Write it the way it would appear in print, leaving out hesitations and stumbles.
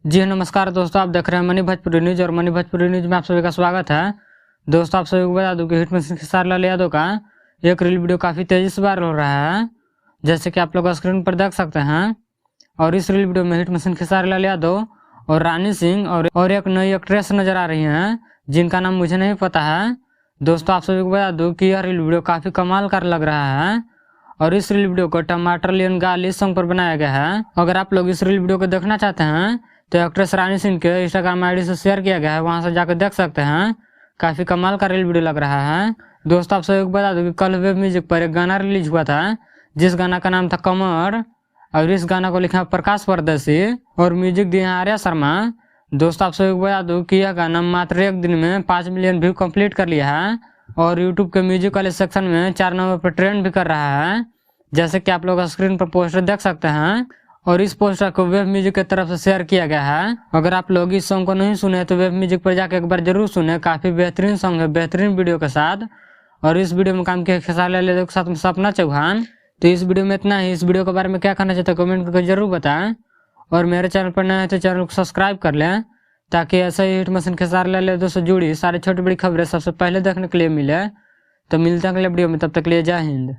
जी नमस्कार दोस्तों, आप देख रहे हैं मनी भोजपुरी न्यूज और मनी भोजपुरी न्यूज में आप सभी का स्वागत है। दोस्तों आप सभी को बता दूं कि हिट मशीन खेसारी लाल यादव का एक रील वीडियो काफ़ी तेजी से वायरल हो रहा है, जैसे कि आप लोग स्क्रीन पर देख सकते हैं। और इस रील वीडियो में हिट मशीन खेसारी लाल यादव और रानी सिंह और एक नई एक्ट्रेस नजर आ रही हैं, जिनका नाम मुझे नहीं पता है। दोस्तों आप सभी को बता दूं कि यह रील वीडियो काफ़ी कमाल का लग रहा है और इस रील वीडियो को टमाटर लियन गाली सॉन्ग पर बनाया गया है। अगर आप लोग इस रील वीडियो को देखना चाहते हैं तो एक्ट्रेस रानी सिंह के इंस्टाग्राम आईडी से शेयर किया गया है, वहां से जाकर देख सकते हैं। काफी कमाल का रील वीडियो लग रहा है। दोस्तों आप सभी को बता दूं कि कल वेब म्यूजिक पर एक गाना रिलीज हुआ था, जिस गाना का नाम था कमर, और इस गाना को लिखा प्रकाश परदेसी और म्यूजिक दिए हैं आर्या शर्मा। दोस्तों आप सभी को बता दूं कि यह गाना मात्र एक दिन में 5 मिलियन व्यू कंप्लीट कर लिया है और यूट्यूब के म्यूजिक वाले सेक्शन में 4 नंबर पर ट्रेंड भी कर रहा है, जैसे कि आप लोग स्क्रीन पर पोस्टर देख सकते हैं। और इस पोस्टर को वेब म्यूजिक की तरफ से शेयर किया गया है। अगर आप लोग इस सॉन्ग को नहीं सुने तो वेब म्यूजिक पर जाकर एक बार जरूर सुने, काफी बेहतरीन सॉन्ग है, बेहतरीन वीडियो के साथ। और इस वीडियो में काम किया खेसारी लाल यादव के साथ में सपना चौहान। तो इस वीडियो में इतना ही। इस वीडियो के बारे में क्या कहना चाहते हैं कमेंट करके जरूर बताएं और मेरे चैनल पर नए हैं तो चैनल को सब्सक्राइब कर लें, ताकि ऐसे ही हिट मशीन खेसारी लाल यादव से जुड़ी सारी छोटी बड़ी खबरें सबसे पहले देखने के लिए मिले। तो मिलते हैं अगले वीडियो में, तब तक के लिए जय हिंद।